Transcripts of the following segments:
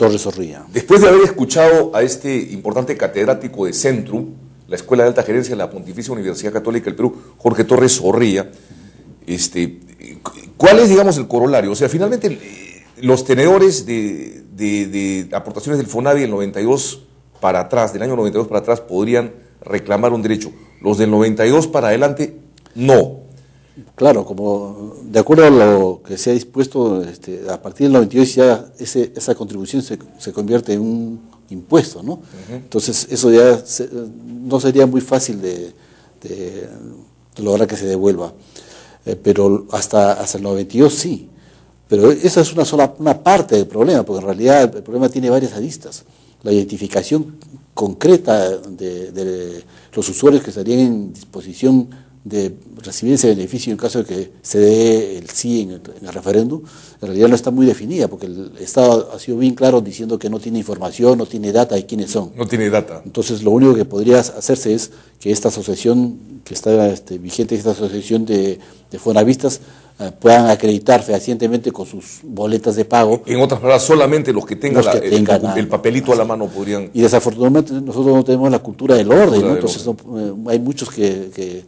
Torres Zorrilla. Después de haber escuchado a este importante catedrático de Centrum, la Escuela de Alta Gerencia de la Pontificia Universidad Católica del Perú, Jorge Torres Zorrilla, ¿cuál es, digamos, el corolario? O sea, finalmente los tenedores de aportaciones del FONAVI del 92 para atrás, del año 92 para atrás, podrían reclamar un derecho. Los del 92 para adelante, no. Claro, como de acuerdo a lo que se ha dispuesto, a partir del 92 ya esa contribución se convierte en un impuesto, ¿no? Entonces eso ya no sería muy fácil de lograr que se devuelva, pero hasta el 92 sí. Pero esa es una parte del problema, porque en realidad el problema tiene varias aristas. La identificación concreta de los usuarios que estarían en disposición de recibir ese beneficio en caso de que se dé el sí en el referéndum, en realidad no está muy definida, porque el Estado ha sido bien claro diciendo que no tiene información, no tiene data de quiénes son. No tiene data. Entonces lo único que podría hacerse es que esta asociación que está vigente, esta asociación de fonavistas, puedan acreditar fehacientemente con sus boletas de pago. En otras palabras, solamente los que tengan, el papelito a la mano podrían... Y desafortunadamente nosotros no tenemos la cultura del orden, ¿no? Entonces hay muchos que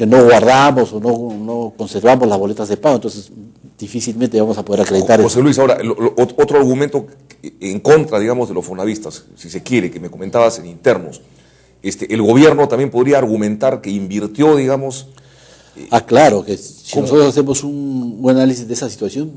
no guardamos o no conservamos las boletas de pago, entonces difícilmente vamos a poder acreditar. José Luis, ahora, otro argumento en contra, digamos, de los fonavistas, si se quiere, que me comentabas en internos, el gobierno también podría argumentar que invirtió, digamos... claro, que si nosotros hacemos un buen análisis de esa situación,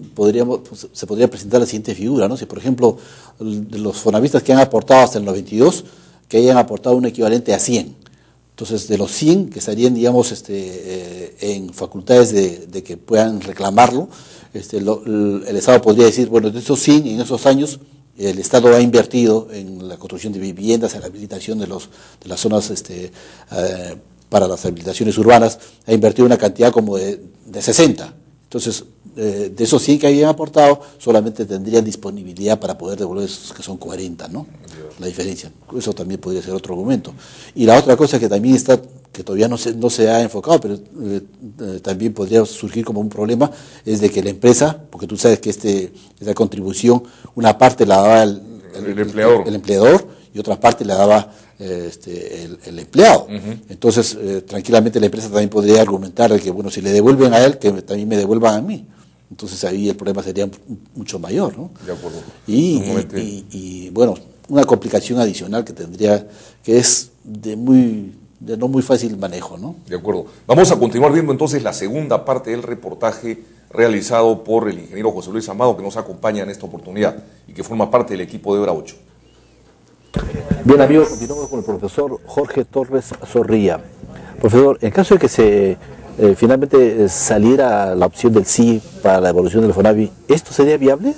se podría presentar la siguiente figura, ¿no? Si, por ejemplo, de los fonavistas que han aportado hasta el 92, que hayan aportado un equivalente a 100. Entonces, de los 100 que estarían, digamos, en facultades de que puedan reclamarlo, el Estado podría decir, bueno, de esos 100, en esos años, el Estado ha invertido en la construcción de viviendas, en la habilitación de las zonas para las habilitaciones urbanas, ha invertido una cantidad como de 60. Entonces, de esos 100 que habían aportado, solamente tendrían disponibilidad para poder devolver esos que son 40, ¿no? La diferencia. Eso también podría ser otro argumento. Y la otra cosa que también está, que todavía no se ha enfocado, pero también podría surgir como un problema, es de que la empresa, porque tú sabes que esta contribución, una parte la daba el empleador y otra parte la daba el empleado. Entonces, tranquilamente la empresa también podría argumentar de que, bueno, si le devuelven a él, que también me devuelvan a mí. Entonces ahí el problema sería mucho mayor, ¿no? De acuerdo. Y bueno, una complicación adicional que es de no muy fácil manejo, ¿no? De acuerdo. Vamos a continuar viendo entonces la segunda parte del reportaje realizado por el ingeniero José Luis Amado, que nos acompaña en esta oportunidad y que forma parte del equipo de Hora 8. Bien, amigos, continuamos con el profesor Jorge Torres Zorrilla. Profesor, en caso de que se finalmente saliera la opción del sí para la devolución del FONAVI, ¿esto sería viable?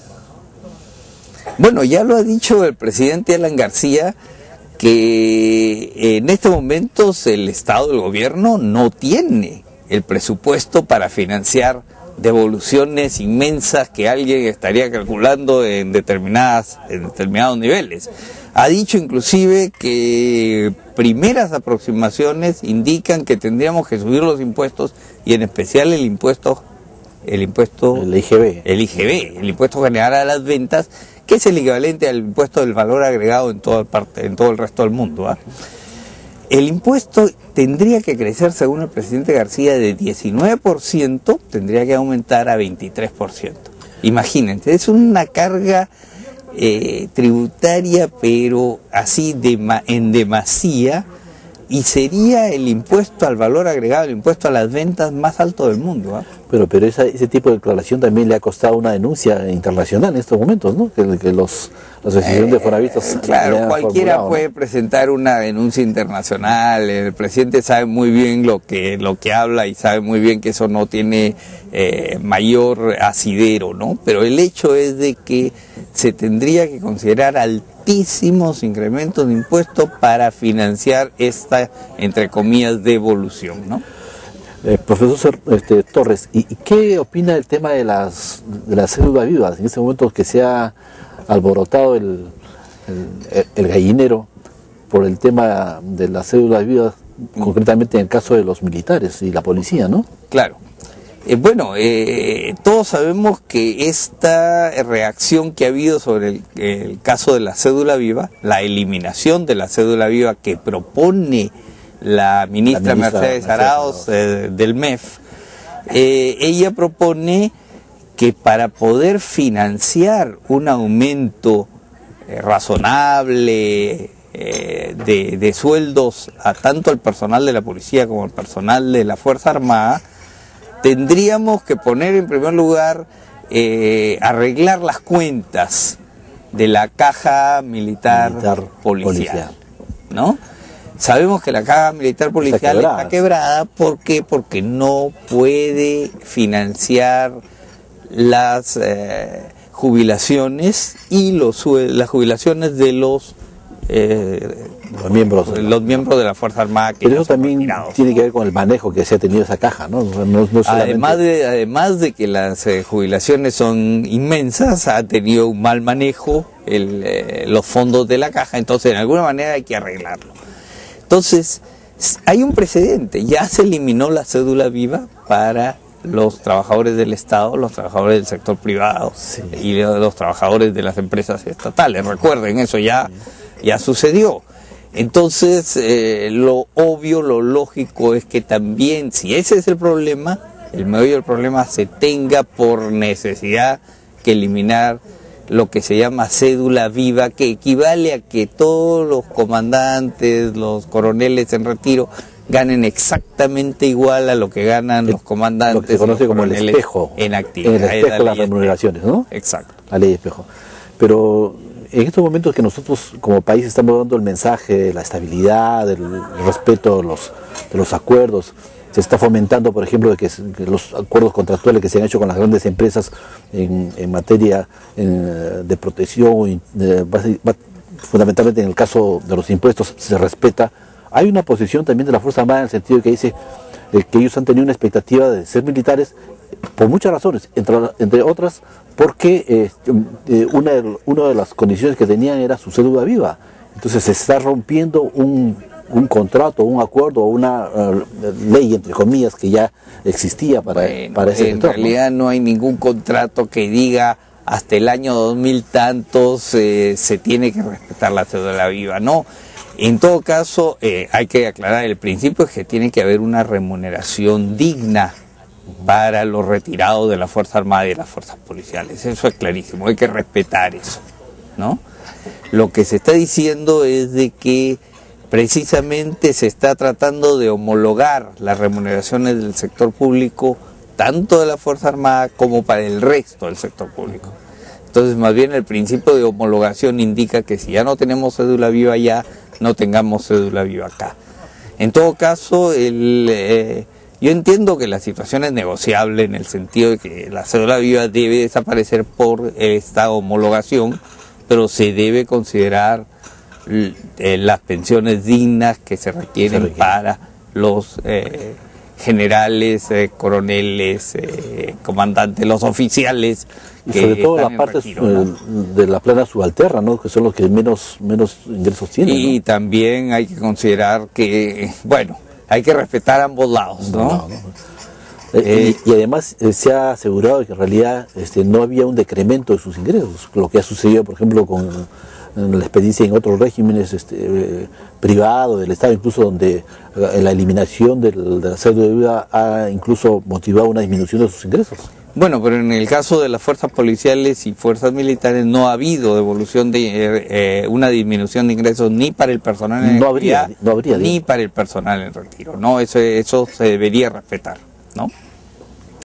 Bueno, ya lo ha dicho el presidente Alan García, que en estos momentos el Estado, el gobierno, no tiene el presupuesto para financiar devoluciones inmensas que alguien estaría calculando en determinados niveles. Ha dicho inclusive que primeras aproximaciones indican que tendríamos que subir los impuestos y en especial el impuesto el IGB, el impuesto general a las ventas, que es el equivalente al impuesto del valor agregado en todo el resto del mundo, ¿eh? El impuesto tendría que crecer, según el presidente García, de 19%, tendría que aumentar a 23%. Imagínense, es una carga tributaria, pero así en demasía, y sería el impuesto al valor agregado, el impuesto a las ventas más alto del mundo, ¿eh? Pero ese tipo de declaración también le ha costado una denuncia internacional en estos momentos, ¿no? Que la asociación de fonavistas... Claro, cualquiera puede presentar una denuncia internacional. El presidente sabe muy bien lo que habla y sabe muy bien que eso no tiene mayor asidero, ¿no? Pero el hecho es de que se tendría que considerar altísimos incrementos de impuestos para financiar esta, entre comillas, devolución, ¿no? Profesor Torres, ¿y qué opina del tema de las cédulas vivas? En este momento que se ha alborotado el gallinero por el tema de las cédulas vivas, concretamente en el caso de los militares y la policía, ¿no? Claro. Todos sabemos que esta reacción que ha habido sobre el caso de la cédula viva, la eliminación de la cédula viva que propone la ministra Mercedes Arauz del MEF, ella propone que para poder financiar un aumento razonable de sueldos tanto al personal de la policía como al personal de la Fuerza Armada, tendríamos que poner en primer lugar, arreglar las cuentas de la caja militar policial, ¿no? Sabemos que la caja militar policial está quebrada. ¿Por qué? Porque no puede financiar las jubilaciones y las jubilaciones de los miembros de la Fuerza Armada. Pero eso también tiene que ver con el manejo que se ha tenido esa caja, ¿no? Además de que las jubilaciones son inmensas, ha tenido un mal manejo los fondos de la caja, entonces de alguna manera hay que arreglarlo. Entonces, hay un precedente, ya se eliminó la cédula viva para los trabajadores del Estado, los trabajadores del sector privado y los trabajadores de las empresas estatales. Recuerden, eso ya sucedió. Entonces, lo obvio, lo lógico es que también, si ese es el problema, el meollo del problema, se tenga por necesidad que eliminar lo que se llama cédula viva, que equivale a que todos los comandantes, los coroneles en retiro, ganen exactamente igual a lo que ganan los comandantes. Lo que se conoce como el espejo. En actividad. El espejo de las remuneraciones, ¿no? Exacto. La ley de espejo. Pero en estos momentos que nosotros como país estamos dando el mensaje de la estabilidad, del respeto de los acuerdos, se está fomentando, por ejemplo, de que los acuerdos contractuales que se han hecho con las grandes empresas en materia de protección, fundamentalmente en el caso de los impuestos, se respeta. Hay una posición también de la Fuerza Armada en el sentido de que dice que ellos han tenido una expectativa de ser militares por muchas razones, entre otras porque una de las condiciones que tenían era su cédula viva. Entonces se está rompiendo un contrato, un acuerdo, una ley, entre comillas, que ya existía para ese sector. En realidad no hay ningún contrato que diga hasta el año 2000 tantos se tiene que respetar la cédula viva, no. En todo caso, hay que aclarar, el principio es que tiene que haber una remuneración digna para los retirados de la Fuerza Armada y de las fuerzas policiales. Eso es clarísimo, hay que respetar eso, ¿no? Lo que se está diciendo es de que precisamente se está tratando de homologar las remuneraciones del sector público, tanto de la Fuerza Armada como para el resto del sector público. Entonces, más bien el principio de homologación indica que si ya no tenemos cédula viva allá, no tengamos cédula viva acá. En todo caso, yo entiendo que la situación es negociable en el sentido de que la cédula viva debe desaparecer por esta homologación, pero se debe considerar las pensiones dignas que se requieren para los generales, coroneles, comandantes, los oficiales. Y sobre todo la parte de la plana subalterna, ¿no? Que son los que menos ingresos tienen. Y ¿no? también hay que considerar que, bueno, hay que respetar ambos lados, ¿no? Y además se ha asegurado que en realidad no había un decremento de sus ingresos, lo que ha sucedido, por ejemplo, con la experiencia en otros regímenes privados del Estado, incluso donde la eliminación de la cédula de vida ha incluso motivado una disminución de sus ingresos. Bueno, pero en el caso de las fuerzas policiales y fuerzas militares no ha habido devolución de una disminución de ingresos ni para el personal en actividad, ni para el personal en retiro, ¿no? Eso se debería respetar, ¿no?